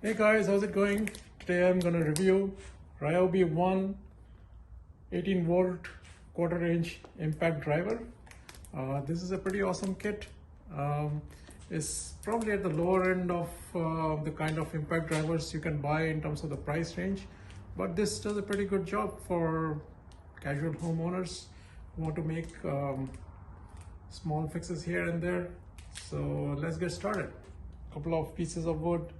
Hey guys, how's it going? Today I'm going to review RyobiOne 18 volt quarter inch impact driver. This is a pretty awesome kit. It's probably at the lower end of the kind of impact drivers you can buy in terms of the price range, but this does a pretty good job for casual homeowners who want to make small fixes here and there. So let's get started. A couple of pieces of wood,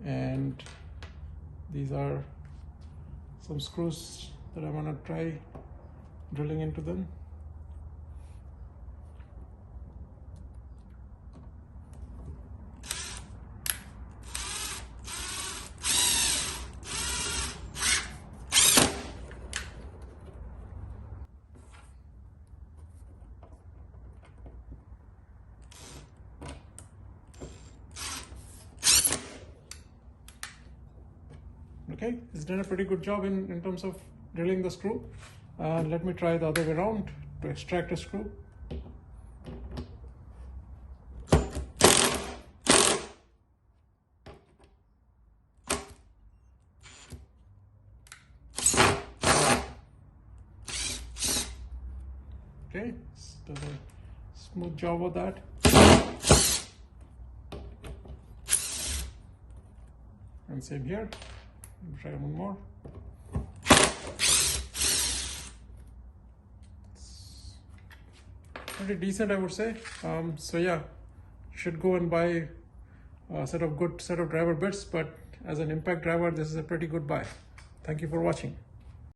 and these are some screws that I'm gonna try drilling into them. Okay, it's done a pretty good job in terms of drilling the screw. Let me try the other way around to extract a screw. Okay, does a smooth job of that. And same here. Try one more. It's pretty decent, I would say. So yeah, you should go and buy a set of driver bits, but as an impact driver, this is a pretty good buy. Thank you for watching.